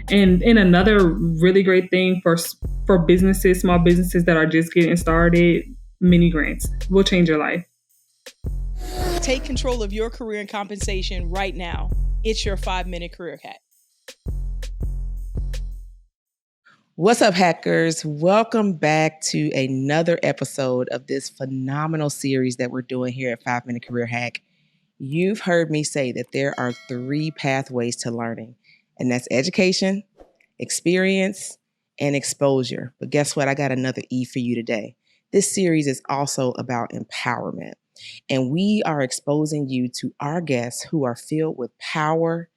And another really great thing for businesses, small businesses that are just getting started, mini grants will change your life. Take control of your career and compensation right now. It's your 5-minute career hack. What's up, hackers? Welcome back to another episode of this phenomenal series that we're doing here at 5-Minute Career Hack. You've heard me say that there are 3 pathways to learning, and that's education, experience, and exposure. But guess what? I got another E for you today. This series is also about empowerment, and we are exposing you to our guests who are filled with power,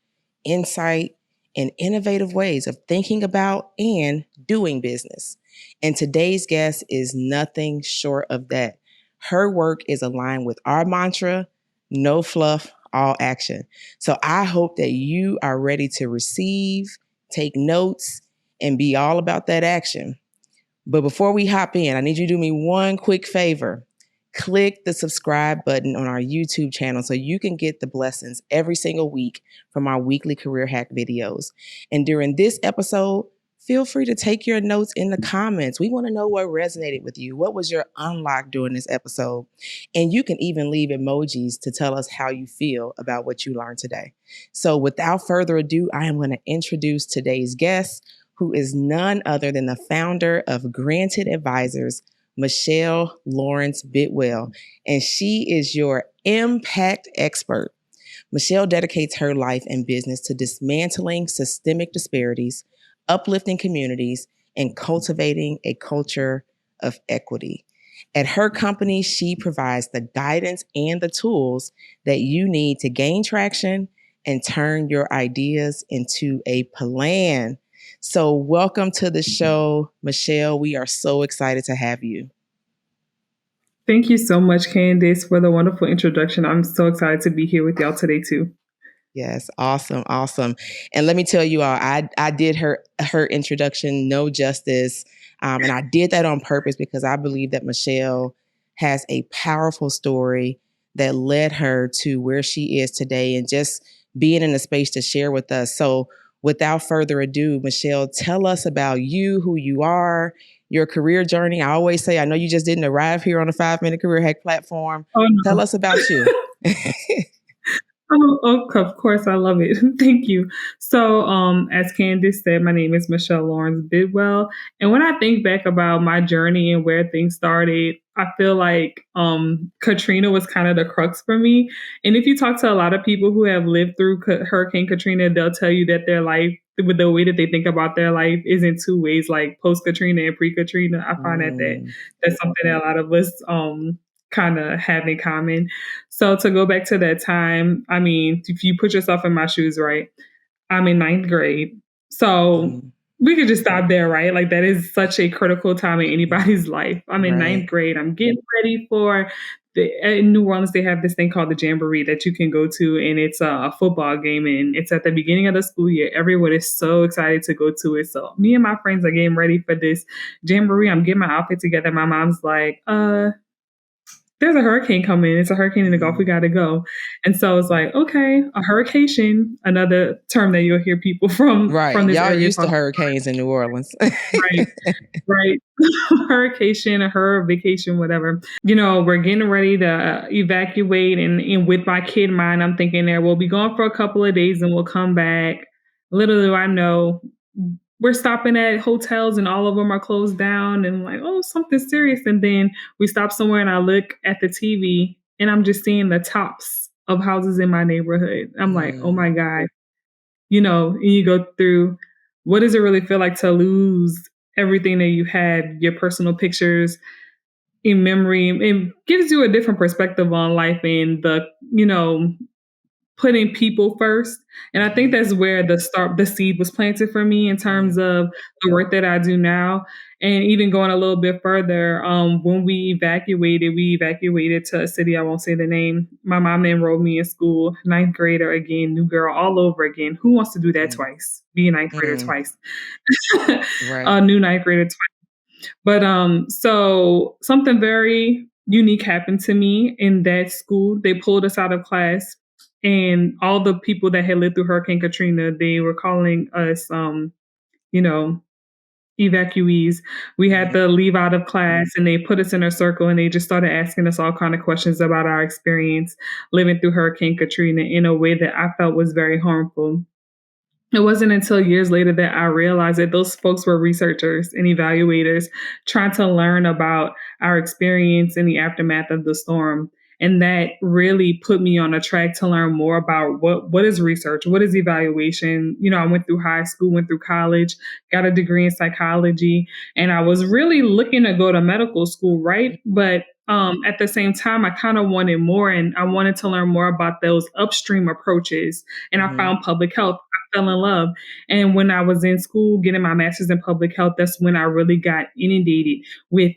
insight, and innovative ways of thinking about and doing business. And today's guest is nothing short of that. Her work is aligned with our mantra, no fluff, all action. So I hope that you are ready to receive, take notes, and be all about that action. But before we hop in, I need you to do me one quick favor. Click the subscribe button on our YouTube channel so you can get the blessings every single week from our weekly career hack videos. And during this episode, feel free to take your notes in the comments. We want to know what resonated with you. What was your unlock during this episode? And you can even leave emojis to tell us how you feel about what you learned today. So without further ado, I am going to introduce today's guest, who is none other than the founder of Granted Advisors, Michelle Lawrence Bidwell, and she is your impact expert. Michelle dedicates her life and business to dismantling systemic disparities, uplifting communities, and cultivating a culture of equity. At her company, she provides the guidance and the tools that you need to gain traction and turn your ideas into a plan. So welcome to the show, Michelle. We are so excited to have you. Thank you so much, Candyce, for the wonderful introduction. I'm so excited to be here with y'all today, too. Yes, awesome. And let me tell you all, I did her introduction no justice, and I did that on purpose because I believe that Michelle has a powerful story that led her to where she is today and just being in a space to share with us. So without further ado, Michelle, tell us about you, who you are, your career journey. I always say, I know you just didn't arrive here on the 5-Minute Career Hack platform. Oh, no. Tell us about you. Oh, of course, I love it. Thank you. So, as Candyce said, my name is Michelle Lawrence Bidwell. And when I think back about my journey and where things started, I feel like Katrina was kind of the crux for me. And if you talk to a lot of people who have lived through Hurricane Katrina, they'll tell you that their life, with the way that they think about their life, is in 2 ways, like post-Katrina and pre-Katrina. I find that's something that a lot of us kind of have in common. So to go back to that time, I mean, if you put yourself in my shoes, right? I'm in 9th grade. So we could just stop there, right? Like that is such a critical time in anybody's life. I'm in 9th grade. I'm getting ready for in New Orleans, they have this thing called the Jamboree that you can go to, and it's a football game, and it's at the beginning of the school year. Everyone is so excited to go to it. So me and my friends are getting ready for this Jamboree. I'm getting my outfit together. My mom's like, there's a hurricane coming. It's a hurricane in the Gulf. We got to go. And so it's like, okay, a hurrication, another term that you'll hear people from this Y'all area used to hurricanes in New Orleans. right. Hurricane, a vacation, whatever. You know, we're getting ready to evacuate. And with my kid in mind, I'm thinking there, we'll be gone for a couple of days and we'll come back. Little do I know, we're stopping at hotels and all of them are closed down and like, oh, something serious. And then we stop somewhere and I look at the TV and I'm just seeing the tops of houses in my neighborhood. I'm like, oh my God, you know, and you go through, what does it really feel like to lose everything that you had, your personal pictures in memory? It gives you a different perspective on life and putting people first. And I think that's where the seed was planted for me in terms of the work that I do now. And even going a little bit further, when we evacuated to a city, I won't say the name. My mom enrolled me in school, 9th grader again, new girl all over again. Who wants to do that twice? Be a 9th grader twice. New 9th grader twice. But so something very unique happened to me in that school. They pulled us out of class. And all the people that had lived through Hurricane Katrina, they were calling us evacuees. We had to leave out of class and they put us in a circle and they just started asking us all kind of questions about our experience living through Hurricane Katrina in a way that I felt was very harmful. It wasn't until years later that I realized that those folks were researchers and evaluators trying to learn about our experience in the aftermath of the storm. And that really put me on a track to learn more about what is research, what is evaluation. I went through high school, went through college, got a degree in psychology, and I was really looking to go to medical school, right? But at the same time, I kind of wanted more and I wanted to learn more about those upstream approaches. And I found public health. Fell in love. And when I was in school getting my master's in public health, that's when I really got inundated with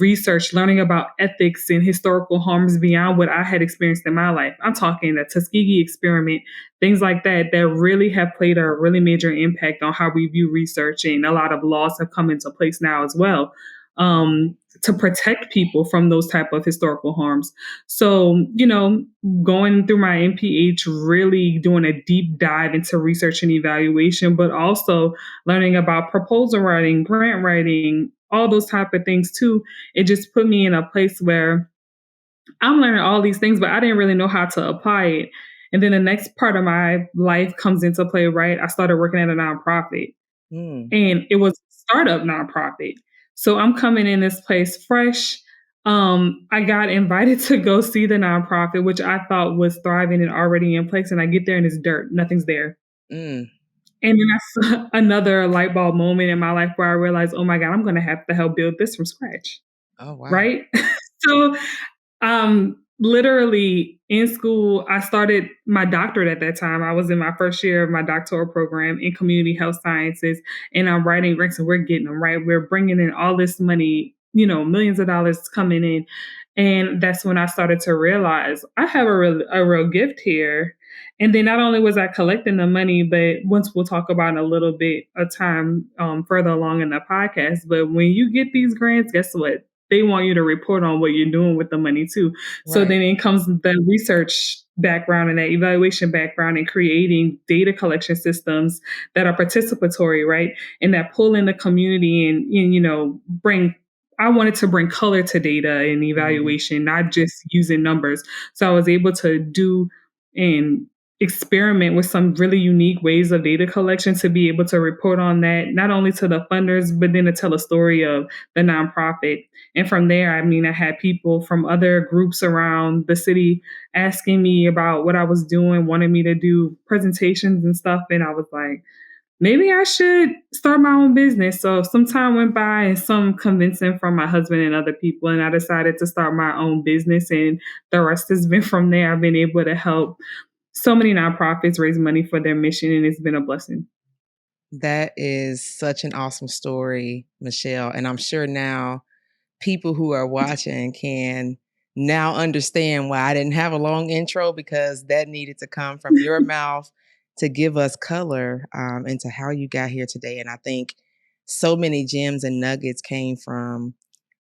research, learning about ethics and historical harms beyond what I had experienced in my life. I'm talking the Tuskegee experiment, things like that, that really have played a really major impact on how we view research. And a lot of laws have come into place now as well. To protect people from those type of historical harms. So, going through my MPH, really doing a deep dive into research and evaluation, but also learning about proposal writing, grant writing, all those type of things too. It just put me in a place where I'm learning all these things, but I didn't really know how to apply it. And then the next part of my life comes into play, right? I started working at a nonprofit and it was a startup nonprofit. So I'm coming in this place fresh. I got invited to go see the nonprofit, which I thought was thriving and already in place. And I get there and it's dirt. Nothing's there. And then that's another light bulb moment in my life where I realized, oh my God, I'm going to have to help build this from scratch. Oh, wow. Right? So literally in school, I started my doctorate at that time. I was in my first year of my doctoral program in community health sciences, and I'm writing grants and we're getting them, right? We're bringing in all this money, millions of dollars coming in. And that's when I started to realize I have a real gift here. And then not only was I collecting the money, but once we'll talk about in a little bit of time further along in the podcast, but when you get these grants, guess what? They want you to report on what you're doing with the money too. Right. So then it comes the research background and that evaluation background and creating data collection systems that are participatory, right? And that pull in the community and I wanted to bring color to data and evaluation, not just using numbers. So I was able to do and experiment with some really unique ways of data collection to be able to report on that, not only to the funders, but then to tell a story of the nonprofit. And from there, I had people from other groups around the city asking me about what I was doing, wanted me to do presentations and stuff. And I was like, maybe I should start my own business. So some time went by and some convincing from my husband and other people. And I decided to start my own business. And the rest has been from there. I've been able to help so many nonprofits raise money for their mission, and it's been a blessing. That is such an awesome story, Michelle. And I'm sure now people who are watching can now understand why I didn't have a long intro, because that needed to come from your mouth to give us color into how you got here today. And I think so many gems and nuggets came from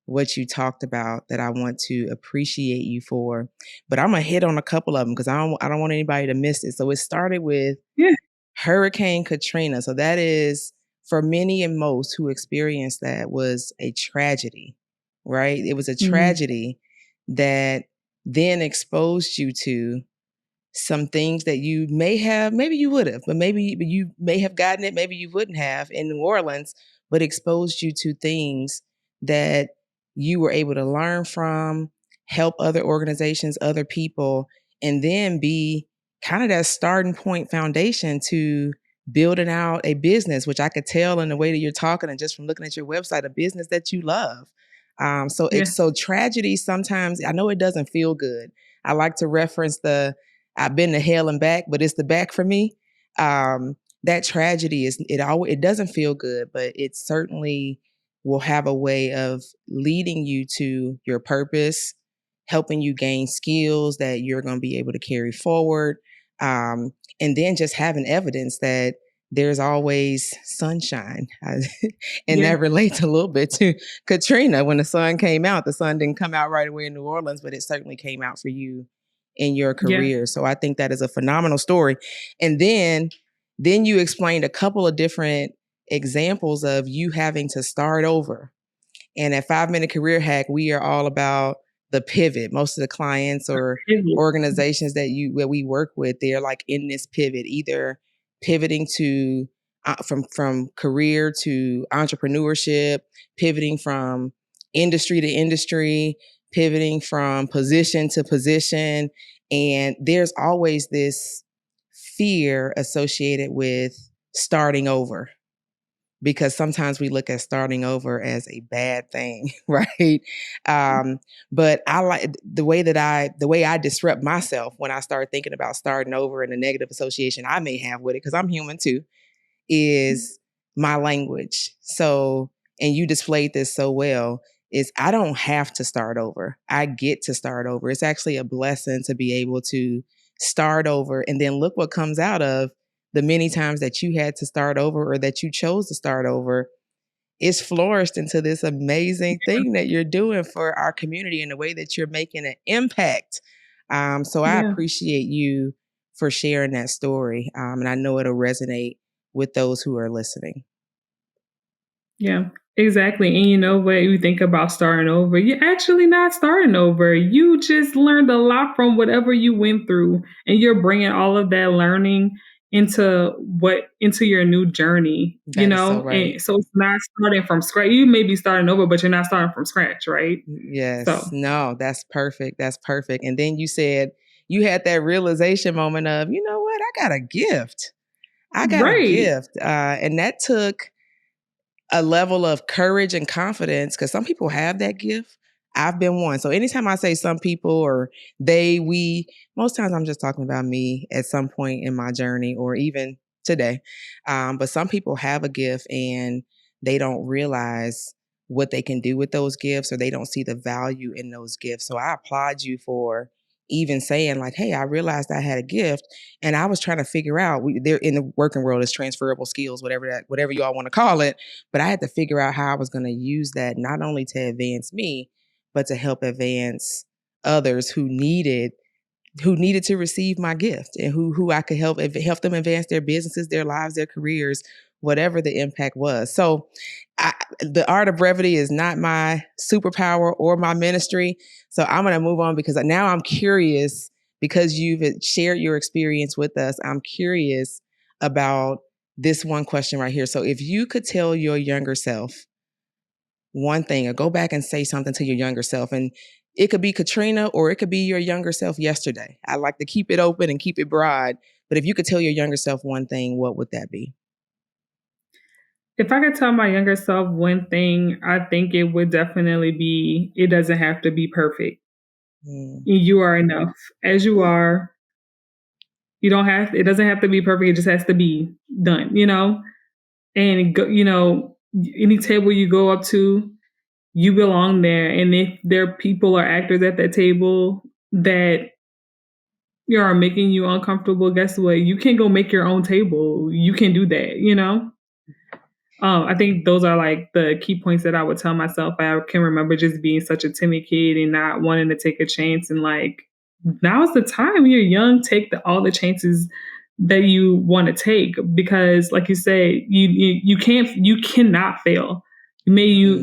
what you talked about that I want to appreciate you for. But I'm going to hit on a couple of them because I don't want anybody to miss it. So it started with Hurricane Katrina. So that is, for many and most who experienced that, was a tragedy, right? It was a tragedy that then exposed you to some things that you may have, maybe you would have, but maybe you may have gotten it, maybe you wouldn't have in New Orleans, but exposed you to things that you were able to learn from, help other organizations, other people, and then be kind of that starting point foundation to building out a business, which I could tell in the way that you're talking and just from looking at your website, a business that you love. So tragedy sometimes, I know it doesn't feel good. I like to reference I've been to hell and back, but it's the back for me. That tragedy it doesn't feel good, but it certainly will have a way of leading you to your purpose, helping you gain skills that you're going to be able to carry forward. And then just having evidence that there's always sunshine. And that relates a little bit to Katrina. When the sun came out, the sun didn't come out right away in New Orleans, but it certainly came out for you in your career. So I think that is a phenomenal story. And then you explained a couple of different examples of you having to start over. And at 5 Minute Career Hack, we are all about the pivot. Most of the clients or organizations that we work with, they're like in this pivot, either pivoting to from career to entrepreneurship, pivoting from industry to industry, pivoting from position to position. And there's always this fear associated with starting over, because sometimes we look at starting over as a bad thing, right? But I like the way I disrupt myself when I start thinking about starting over and the negative association I may have with it, because I'm human too, is my language. So, and you displayed this so well, is I don't have to start over. I get to start over. It's actually a blessing to be able to start over, and then look what comes out of the many times that you had to start over or that you chose to start over. It's flourished into this amazing thing that you're doing for our community in the way that you're making an impact. So I appreciate you for sharing that story. And I know it'll resonate with those who are listening. Yeah, exactly. And you know what? You think about starting over, you're actually not starting over. You just learned a lot from whatever you went through, and you're bringing all of that learning into your new journey, That is so right. And so it's not starting from scratch. You may be starting over, but you're not starting from scratch, right? Yes. So. No, that's perfect. That's perfect. And then you said you had that realization moment of, you know what? I got a gift. I got a gift. And that took a level of courage and confidence, because some people have that gift. I've been one. So anytime I say some people or we, most times I'm just talking about me at some point in my journey or even today. But some people have a gift and they don't realize what they can do with those gifts, or they don't see the value in those gifts. So I applaud you for even saying like, hey, I realized I had a gift and I was trying to figure out, there in the working world is transferable skills, whatever you all want to call it. But I had to figure out how I was going to use that, not only to advance me, but to help advance others who needed to receive my gift, and who I could help them advance their businesses, their lives, their careers, whatever the impact was. So the art of brevity is not my superpower or my ministry. So I'm going to move on, because now I'm curious, because you've shared your experience with us. I'm curious about this one question right here. So if you could tell your younger self one thing, or go back and say something to your younger self, and it could be Katrina or it could be your younger self yesterday. I like to keep it open and keep it broad. But if you could tell your younger self one thing, what would that be? If I could tell my younger self one thing, I think it would definitely be, it doesn't have to be perfect. You are enough as you are. It doesn't have to be perfect. It just has to be done, and any table you go up to, you belong there. And if there are people or actors at that table that are making you uncomfortable, guess what? You can go make your own table. You can do that, I think those are like the key points that I would tell myself. I can remember just being such a timid kid and not wanting to take a chance. And like, now's the time. You're young. Take all the chances that you want to take, because, like you say, you cannot fail. May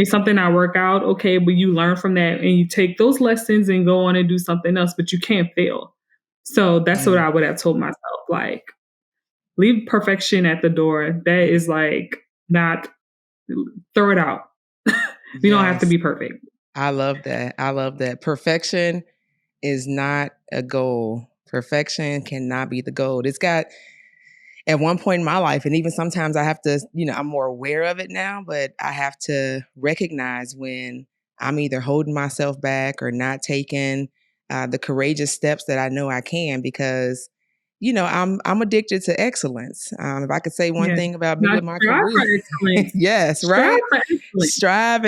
something not work out, okay, but you learn from that and you take those lessons and go on and do something else. But you can't fail. So that's what I would have told myself. Like, leave perfection at the door. That is like, not, throw it out. We don't have to be perfect. I love that. I love that. Perfection is not a goal. Perfection cannot be the goal. It's got, at one point in my life, and even sometimes I have to, I'm more aware of it now, but I have to recognize when I'm either holding myself back or not taking the courageous steps that I know I can, because I'm addicted to excellence. If I could say one thing about me with my career, yes, right? Strive,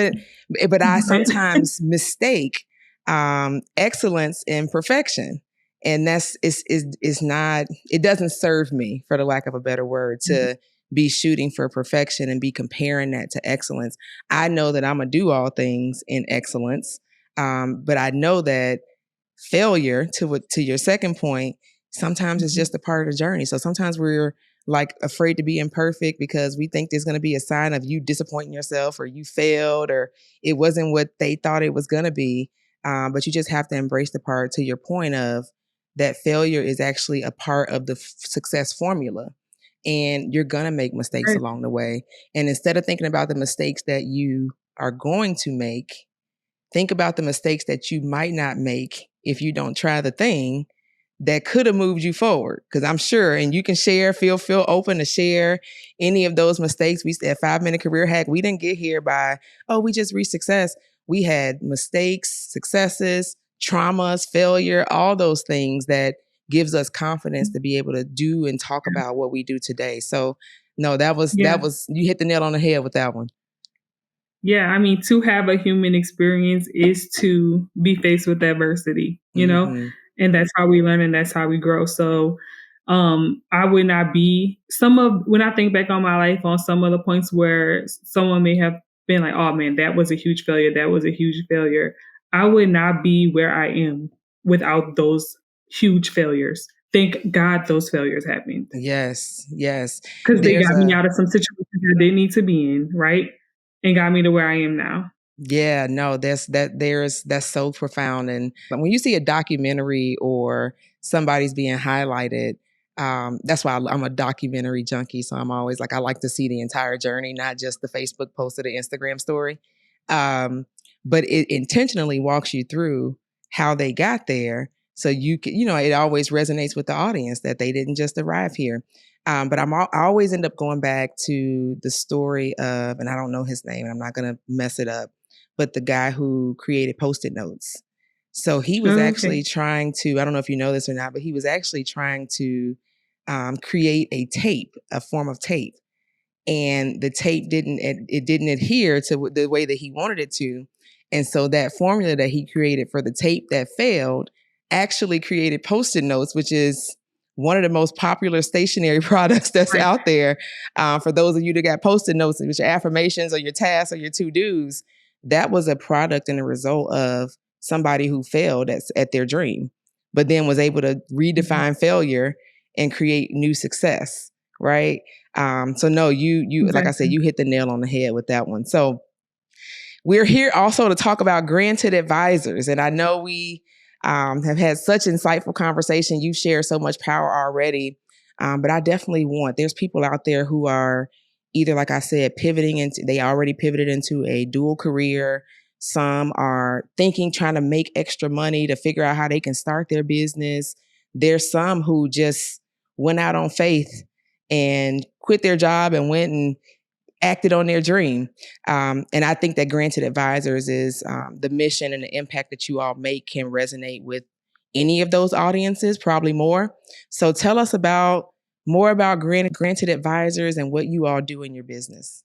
but I sometimes mistake excellence and perfection, and it's not. It doesn't serve me, for the lack of a better word, to be shooting for perfection and be comparing that to excellence. I know that I'm gonna do all things in excellence, but I know that failure, to your second point, sometimes it's just a part of the journey. So sometimes we're like afraid to be imperfect because we think there's going to be a sign of you disappointing yourself or you failed or it wasn't what they thought it was going to be. But you just have to embrace the part, to your point, of that failure is actually a part of the success formula. And you're going to make mistakes Right. along the way. And instead of thinking about the mistakes that you are going to make, think about the mistakes that you might not make if you don't try the thing that could have moved you forward. Because I'm sure, and you can share, feel open to share any of those mistakes. We said 5-Minute Career Hack. We didn't get here by, oh, we just reached success. We had mistakes, successes, traumas, failure, all those things that gives us confidence to be able to do and talk about what we do today. So no, that was, you hit the nail on the head with that one. Yeah, I mean, to have a human experience is to be faced with adversity, you know, and that's how we learn and that's how we grow. So I would not be when I think back on my life on some of the points where someone may have been like, oh man, that was a huge failure. That was a huge failure. I would not be where I am without those huge failures. Thank God those failures happened. Yes. Because they got me out of some situations I didn't need to be in, right? And got me to where I am now. Yeah, no, that's so profound. And when you see a documentary or somebody's being highlighted, that's why I'm a documentary junkie. So I'm always like, I like to see the entire journey, not just the Facebook post or the Instagram story. But it intentionally walks you through how they got there. So you can, it always resonates with the audience that they didn't just arrive here. But I always end up going back to the story of, and I don't know his name, and I'm not going to mess it up, but the guy who created Post-it notes. So he was actually trying to, I don't know if you know this or not, but he was actually trying to create a form of tape. And the tape didn't adhere to the way that he wanted it to. And so that formula that he created for the tape that failed actually created Post-it notes, which is one of the most popular stationery products that's out there. For those of you that got Post-it notes, which are affirmations or your tasks or your to-dos, that was a product and a result of somebody who failed at their dream, but then was able to redefine failure and create new success, right? So no, you like I said, you hit the nail on the head with that one. So we're here also to talk about granted advisors. And I know we have had such insightful conversation. You've shared so much power already. But I definitely there's people out there who are either, like I said, they already pivoted into a dual career. Some are trying to make extra money to figure out how they can start their business. There's some who just went out on faith and quit their job and went and acted on their dream. And I think that Granted Advisors is the mission and the impact that you all make can resonate with any of those audiences, probably more. So tell us more about Granted Advisors and what you all do in your business.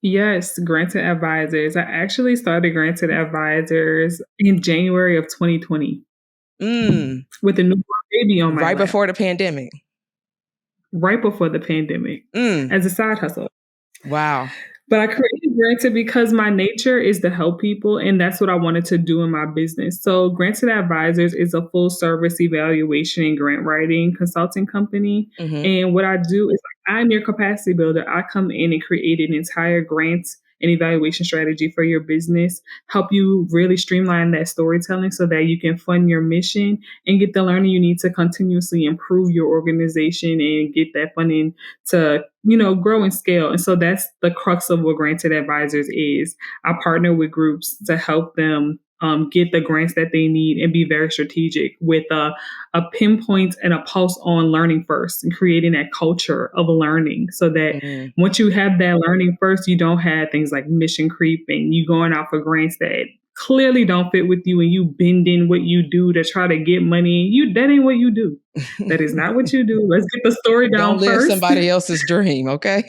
Yes, Granted Advisors. I actually started Granted Advisors in January of 2020 with a newborn baby on my lap. Before the pandemic. Right before the pandemic, as a side hustle. Wow. But I created Granted because my nature is to help people, and that's what I wanted to do in my business. So Granted Advisors is a full service evaluation and grant writing consulting company. And what I do is I'm your capacity builder. I come in and create an entire grant and evaluation strategy for your business, help you really streamline that storytelling so that you can fund your mission and get the learning you need to continuously improve your organization and get that funding to, grow and scale. And so that's the crux of what Granted Advisors is. I partner with groups to help them get the grants that they need and be very strategic with a pinpoint and a pulse on learning first and creating that culture of learning so that once you have that learning first, you don't have things like mission creep and you going out for grants that clearly don't fit with you and you bending what you do to try to get money. That ain't what you do. That is not what you do. Let's get the story down first. Don't live first. somebody else's dream, okay?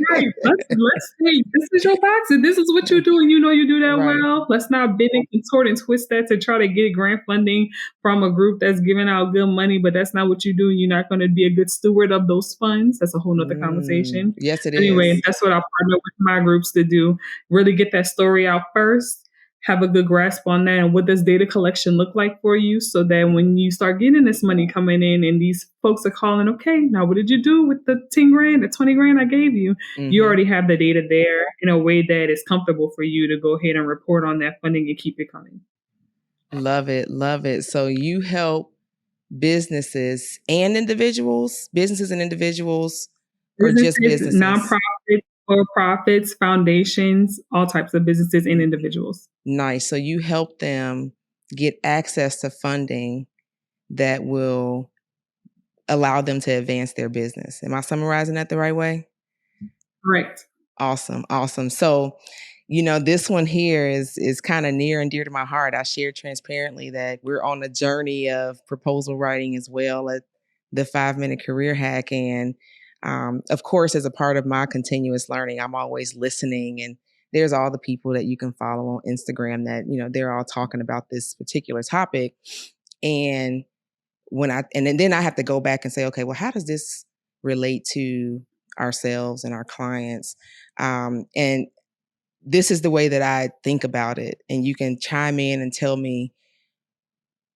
Right. Let's see. This is your box and this is what you do and you do that well. Let's not bend and contort and twist that to try to get grant funding from a group that's giving out good money, but that's not what you do. You're not going to be a good steward of those funds. That's a whole nother conversation. Yes, it is. Anyway, is. That's what I partner with my groups to do. Really get that story out first. have a good grasp on that, and what does data collection look like for you, so that when you start getting this money coming in and these folks are calling, okay, now what did you do with the 10 grand, the 20 grand I gave you? You already have the data there in a way that is comfortable for you to go ahead and report on that funding and keep it coming. Love it. Love it. So you help businesses and individuals, or just businesses? Nonprofits, for-profits, foundations, all types of businesses and individuals. Nice. So you help them get access to funding that will allow them to advance their business. Am I summarizing that the right way? Correct. Awesome. Awesome. So, this one here is kind of near and dear to my heart. I shared transparently that we're on a journey of proposal writing as well at the 5-Minute Career Hack. And of course, as a part of my continuous learning, I'm always listening. And there's all the people that you can follow on Instagram that, they're all talking about this particular topic. And then I have to go back and say, okay, well, how does this relate to ourselves and our clients? And this is the way that I think about it. And you can chime in and tell me,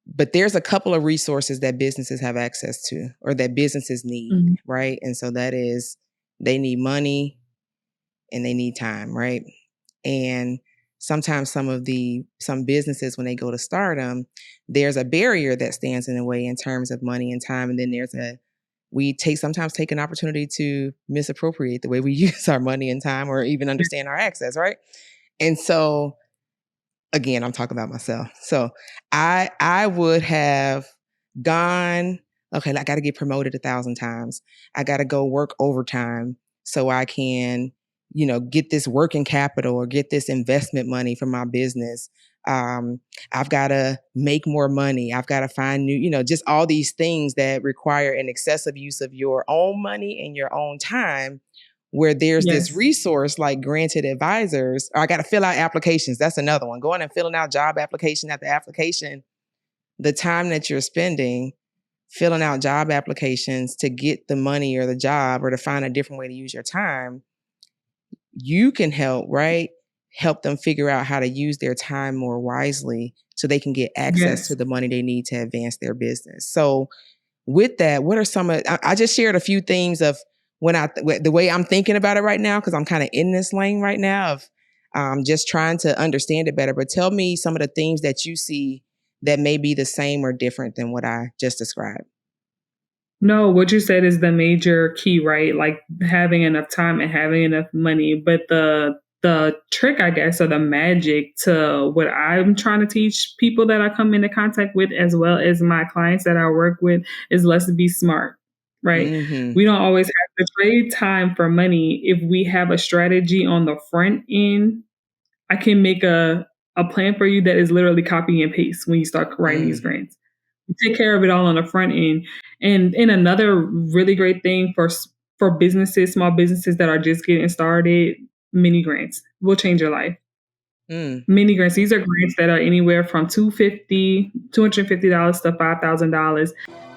but there's a couple of resources that businesses have access to, or that businesses need, right? And so that is, they need money and they need time, right? And sometimes some businesses, when they go to start them, there's a barrier that stands in the way in terms of money and time. And then we sometimes take an opportunity to misappropriate the way we use our money and time, or even understand our access, right? And so, again, I'm talking about myself. So I would have gone, okay, I got to get promoted 1,000 times. I got to go work overtime so I can, get this working capital or get this investment money for my business. I've got to make more money. I've got to find new, just all these things that require an excessive use of your own money and your own time, where there's this resource like Granted Advisors, or I got to fill out applications. That's another one. Going and filling out job application after application, the time that you're spending filling out job applications to get the money or the job, or to find a different way to use your time, you can help, right? Help them figure out how to use their time more wisely so they can get access to the money they need to advance their business. So with that, what are some of, I just shared a few themes of the way I'm thinking about it right now, because I'm kind of in this lane right now of just trying to understand it better. But tell me some of the themes that you see that may be the same or different than what I just described. No, what you said is the major key, right? Like having enough time and having enough money. But the trick, I guess, or the magic to what I'm trying to teach people that I come into contact with, as well as my clients that I work with, is let's be smart, right? We don't always have to trade time for money. If we have a strategy on the front end, I can make a plan for you that is literally copy and paste when you start writing these grants. You take care of it all on the front end. And another really great thing for businesses, small businesses that are just getting started, mini grants will change your life. Mini grants, these are grants that are anywhere from $250 to $5,000.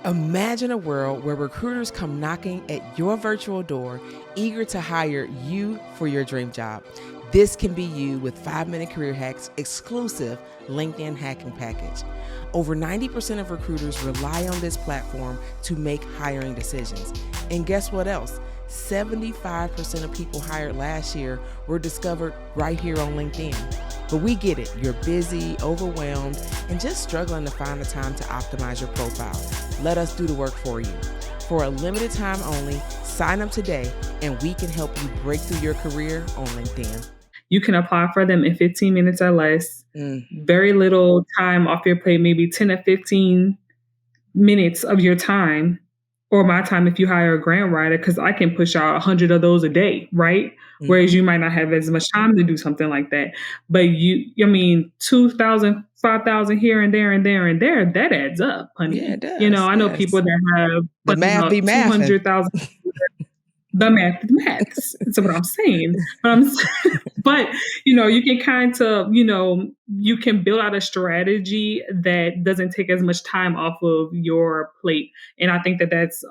Imagine a world where recruiters come knocking at your virtual door, eager to hire you for your dream job. This can be you with 5-Minute Career Hack's exclusive LinkedIn hacking package. Over 90% of recruiters rely on this platform to make hiring decisions. And guess what else? 75% of people hired last year were discovered right here on LinkedIn. But we get it. You're busy, overwhelmed, and just struggling to find the time to optimize your profile. Let us do the work for you. For a limited time only, sign up today and we can help you break through your career on LinkedIn. You can apply for them in 15 minutes or less. Very little time off your plate, maybe 10 to 15 minutes of your time, or my time if you hire a grant writer, because I can push out 100 of those a day, right? Whereas you might not have as much time to do something like that. But 2,000, 5,000 here and there and there and there, that adds up, honey. Yeah, it does. I know people that have the math be math. 200,000. The math. That's what I'm saying. But But, you can kind of, you can build out a strategy that doesn't take as much time off of your plate. And I think that that's,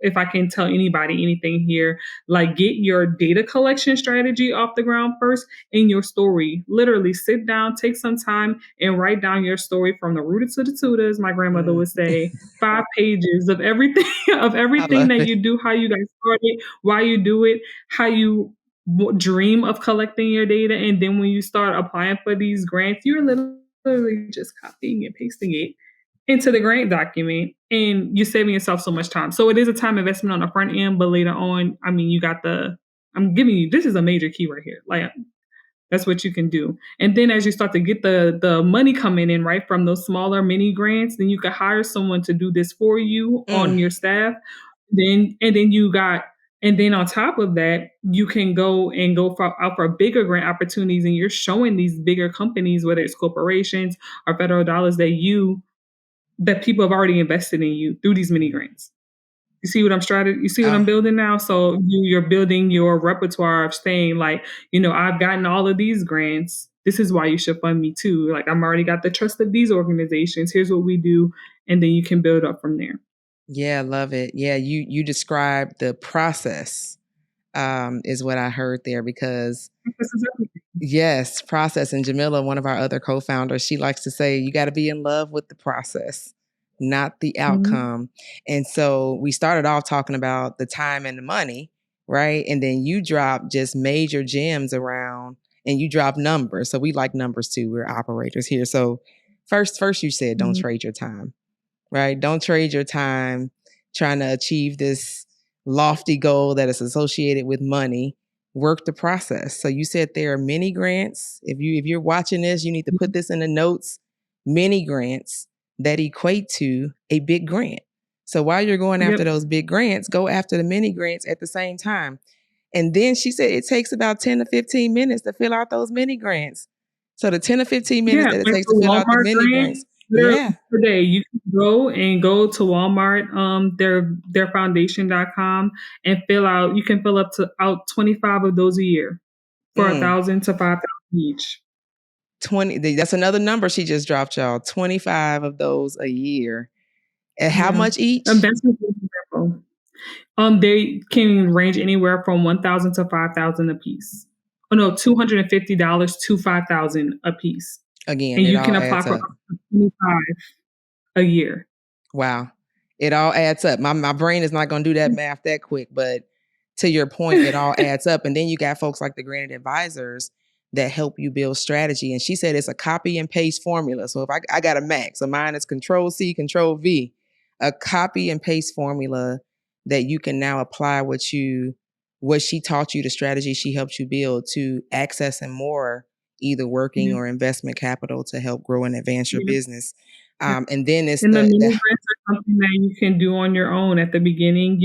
if I can tell anybody anything here, like get your data collection strategy off the ground first in your story. Literally sit down, take some time and write down your story from the rooter to the tutor, as my grandmother would say, 5 pages of everything, of I everything love that it. you do, how you got started, why you do it, how you dream of collecting your data. And then when you start applying for these grants, you're literally just copying and pasting it into the grant document and you're saving yourself so much time. So it is a time investment on the front end, but later on, I mean, I'm giving you, this is a major key right here. Like that's what you can do. And then as you start to get the money coming in, right, from those smaller mini grants, then you can hire someone to do this for you on your staff. And then on top of that, you can go out for bigger grant opportunities, and you're showing these bigger companies, whether it's corporations or federal dollars, that people have already invested in you through these mini grants. You see what You see what I'm building now? So you're building your repertoire of saying like, I've gotten all of these grants. This is why you should fund me too. Like I'm already got the trust of these organizations. Here's what we do. And then you can build up from there. Yeah, I love it. Yeah, you described the process, is what I heard there, because yes, process. And Jamila, one of our other co-founders, she likes to say you got to be in love with the process, not the outcome. And so we started off talking about the time and the money, right? And then you dropped just major gems around, and you dropped numbers. So we like numbers too. We're operators here. So first you said don't trade your time. Right? Don't trade your time trying to achieve this lofty goal that is associated with money. Work the process. So you said there are many grants. If you're watching this, you need to put this in the notes. Many grants that equate to a big grant. So while you're going after those big grants, go after the mini grants at the same time. And then she said it takes about 10 to 15 minutes to fill out those mini grants. So the 10 to 15 minutes that it takes to fill out the mini grants. Yeah. Today you can go to Walmart, their foundation.com and you can fill out 25 of those a year for $1,000 to $5,000 each. 20, that's another number she just dropped, y'all. 25 of those a year. And how much each? That's an example. They can range anywhere from $1,000 to $5,000 a piece. Oh no, $250 to $5,000 a piece. Again, and you can apply for up to 25 a year. Wow. It all adds up. My brain is not going to do that math that quick, but to your point, it all adds up. And then you got folks like the Granted Advisors that help you build strategy. And she said it's a copy and paste formula. So if I got a Mac, so mine is Control C, Control V, a copy and paste formula that you can now apply what she taught you, the strategy she helped you build to accessing more either working or investment capital to help grow and advance your business. And then it's the mini grants are something that you can do on your own at the beginning,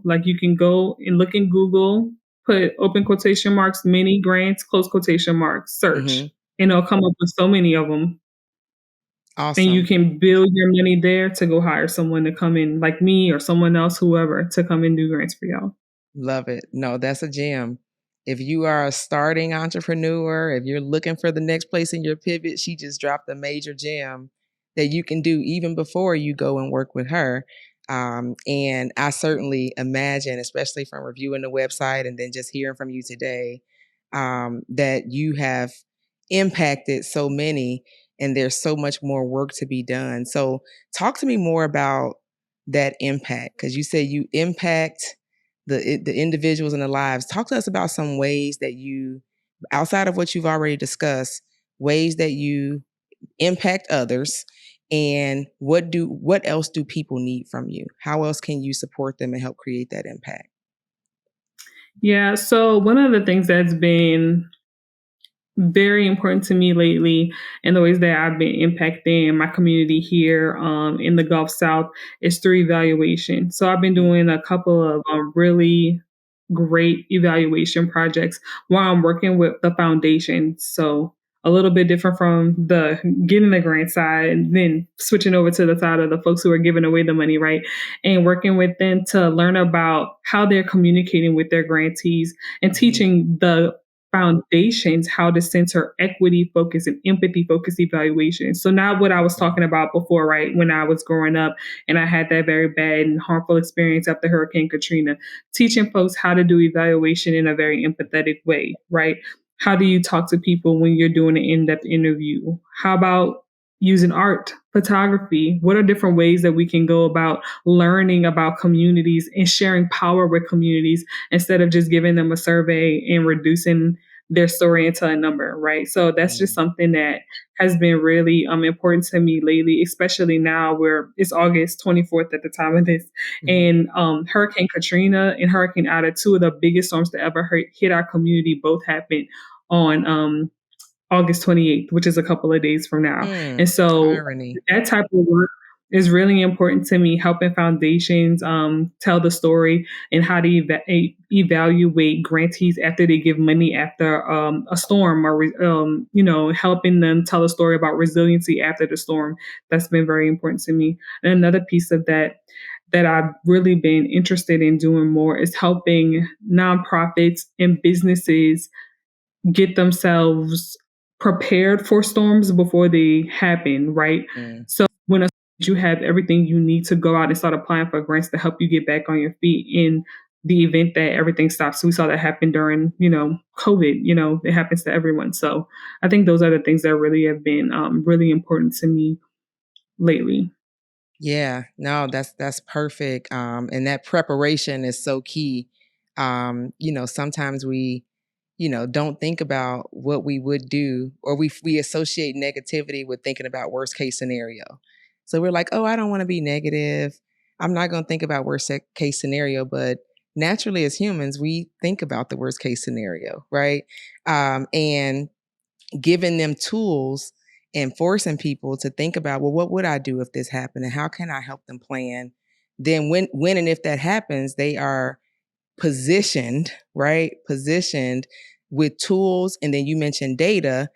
like you can go and look in Google, put open quotation marks, mini grants, close quotation marks, search, and it'll come up with so many of them. Awesome. And you can build your money there to go hire someone to come in, like me or someone else, whoever, to come and do grants for y'all. Love it. No, that's a gem. If you are a starting entrepreneur, if you're looking for the next place in your pivot, she just dropped a major gem that you can do even before you go and work with her. And I certainly imagine, especially from reviewing the website and then just hearing from you today, that you have impacted so many and there's so much more work to be done. So talk to me more about that impact, because you said you impact the individuals and the lives. Talk to us about some ways that you, outside of what you've already discussed, ways that you impact others, and what else do people need from you? How else can you support them and help create that impact? Yeah, so one of the things that's been very important to me lately and the ways that I've been impacting my community here in the Gulf South is through evaluation. So I've been doing a couple of really great evaluation projects while I'm working with the foundation. So a little bit different from the getting the grant side and then switching over to the side of the folks who are giving away the money, right? And working with them to learn about how they're communicating with their grantees and teaching the foundations how to center equity focused and empathy focused evaluation. So not what I was talking about before, right? When I was growing up and I had that very bad and harmful experience after Hurricane Katrina, teaching folks how to do evaluation in a very empathetic way, right? How do you talk to people when you're doing an in-depth interview? How about using art, photography? What are different ways that we can go about learning about communities and sharing power with communities instead of just giving them a survey and reducing their story into a number, right? So that's just something that has been really important to me lately, especially now where it's August 24th at the time of this. And Hurricane Katrina and Hurricane Ida, two of the biggest storms to ever hit our community, both happened on August 28th, which is a couple of days from now. And so irony. that type of work is really important to me, helping foundations tell the story and how to evaluate grantees after they give money after a storm, or helping them tell a story about resiliency after the storm. That's been very important to me. And another piece of that I've really been interested in doing more is helping nonprofits and businesses get themselves prepared for storms before they happen, right? So when you have everything you need to go out and start applying for grants to help you get back on your feet in the event that everything stops. We saw that happen during, COVID, it happens to everyone. So I think those are the things that really have been really important to me lately. Yeah, no, that's perfect. And that preparation is so key. Sometimes we, don't think about what we would do, or we associate negativity with thinking about worst case scenario. So we're like, oh, I don't want to be negative. I'm not going to think about worst case scenario, but naturally as humans, we think about the worst case scenario, right? And giving them tools and forcing people to think about, well, what would I do if this happened, and how can I help them plan? Then when and if that happens, they are positioned, right? Positioned with tools. And then you mentioned data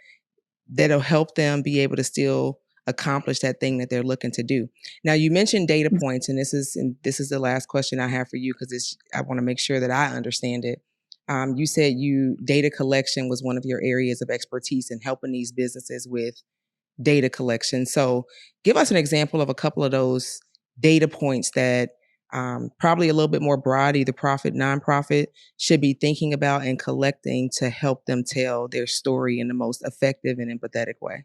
that'll help them be able to still accomplish that thing that they're looking to do. Now, you mentioned data points, and this is the last question I have for you, because I want to make sure that I understand it. You said data collection was one of your areas of expertise in helping these businesses with data collection. So give us an example of a couple of those data points that probably a little bit more broad, either profit, nonprofit, should be thinking about and collecting to help them tell their story in the most effective and empathetic way.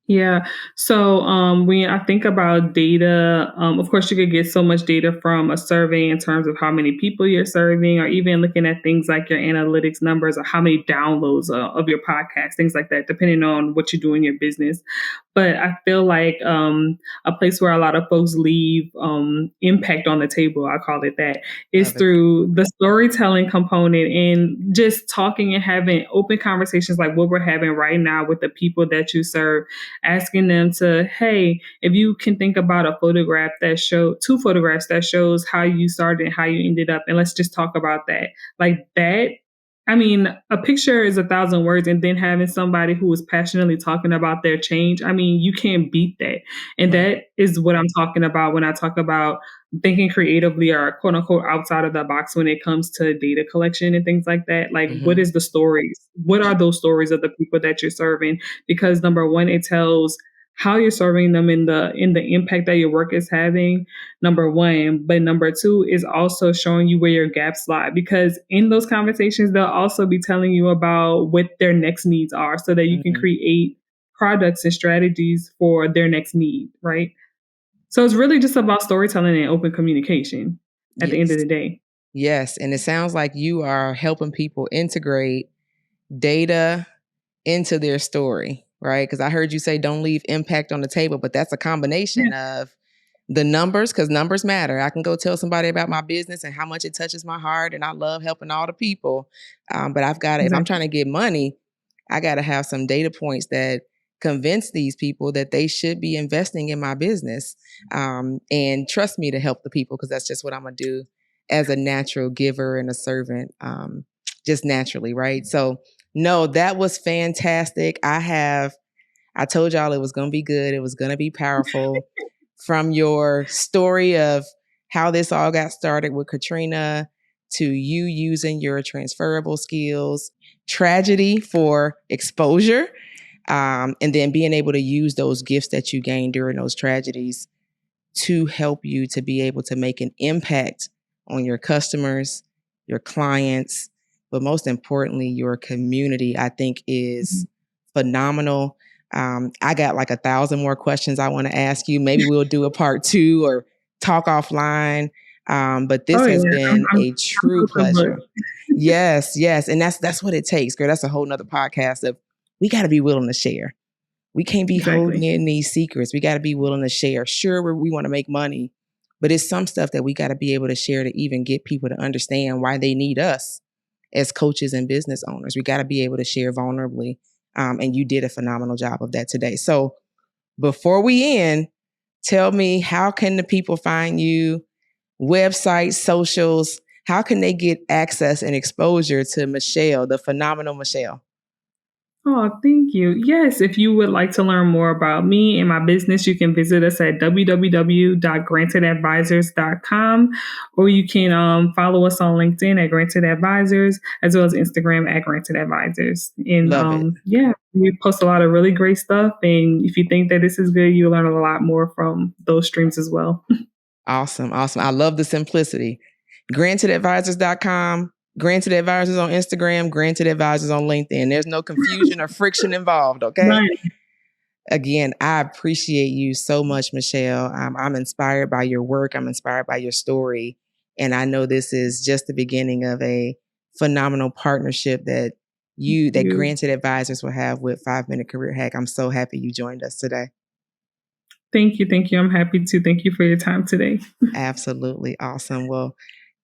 Yeah. So when I think about data, of course, you could get so much data from a survey in terms of how many people you're serving, or even looking at things like your analytics numbers or how many downloads of your podcast, things like that, depending on what you do in your business. But I feel like a place where a lot of folks leave impact on the table, I call it that, is through the storytelling component and just talking and having open conversations like what we're having right now with the people that you serve, asking them to, hey, if you can think about two photographs that shows how you started and how you ended up, and let's just talk about that. Like that. I mean, a picture is 1,000 words, and then having somebody who is passionately talking about their change. I mean, you can't beat that. And that is what I'm talking about when I talk about thinking creatively or quote unquote outside of the box when it comes to data collection and things like that. Like, what is the stories? What are those stories of the people that you're serving? Because number one, it tells how you're serving them in the impact that your work is having, number one. But number two is also showing you where your gaps lie, because in those conversations, they'll also be telling you about what their next needs are so that you can create products and strategies for their next need, right? So it's really just about storytelling and open communication at the end of the day. Yes. And it sounds like you are helping people integrate data into their story, right? Because I heard you say don't leave impact on the table, but that's a combination of the numbers, because numbers matter. I can go tell somebody about my business and how much it touches my heart, and I love helping all the people. But I've got to, if I'm trying to get money, I got to have some data points that convince these people that they should be investing in my business, and trust me to help the people, because that's just what I'm going to do as a natural giver and a servant, just naturally, right? So no, that was fantastic. I told y'all it was going to be good. It was going to be powerful. From your story of how this all got started with Katrina to you using your transferable skills, tragedy for exposure, and then being able to use those gifts that you gained during those tragedies to help you to be able to make an impact on your customers, your clients, but most importantly, your community, I think is phenomenal. I got like 1,000 more questions I want to ask you. Maybe we'll do a part 2 or talk offline. But this has been a true pleasure. Yes. And that's what it takes, girl. That's a whole nother podcast of we got to be willing to share. We can't be holding in these secrets. We got to be willing to share. Sure, we want to make money, but it's some stuff that we got to be able to share to even get people to understand why they need us as coaches and business owners. We got to be able to share vulnerably. And you did a phenomenal job of that today. So before we end, tell me, how can the people find you? Websites, socials, how can they get access and exposure to Michelle, the phenomenal Michelle? Oh, thank you. Yes, if you would like to learn more about me and my business, you can visit us at www.grantedadvisors.com, or you can follow us on LinkedIn at Granted Advisors, as well as Instagram at Granted Advisors. And yeah, we post a lot of really great stuff. And if you think that this is good, you'll learn a lot more from those streams as well. Awesome. I love the simplicity. GrantedAdvisors.com. Granted Advisors on Instagram, Granted Advisors on LinkedIn. There's no confusion or friction involved, okay? Right. Again, I appreciate you so much, Michelle. I'm inspired by your work. I'm inspired by your story. And I know this is just the beginning of a phenomenal partnership that Granted Advisors will have with 5 Minute Career Hack. I'm so happy you joined us today. Thank you. I'm happy to. Thank you for your time today. Absolutely. Awesome. Well,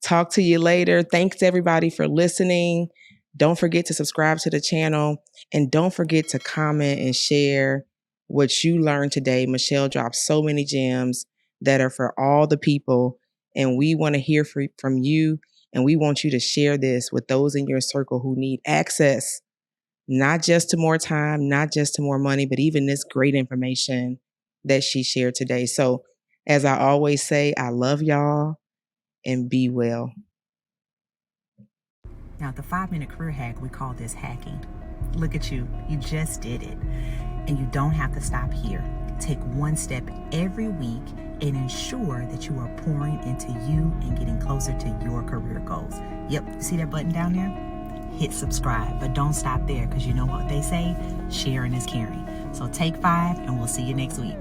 talk to you later. Thanks everybody for listening. Don't forget to subscribe to the channel, and don't forget to comment and share what you learned today. Michelle dropped so many gems that are for all the people, and we want to hear from you, and we want you to share this with those in your circle who need access, not just to more time, not just to more money, but even this great information that she shared today. So as I always say, I love y'all. And be well. Now, the 5 Minute Career Hack, we call this hacking. Look at you. You just did it. And you don't have to stop here. Take one step every week and ensure that you are pouring into you and getting closer to your career goals. Yep, you see that button down there? Hit subscribe, but don't stop there, because you know what they say, sharing is caring. So take 5 and we'll see you next week.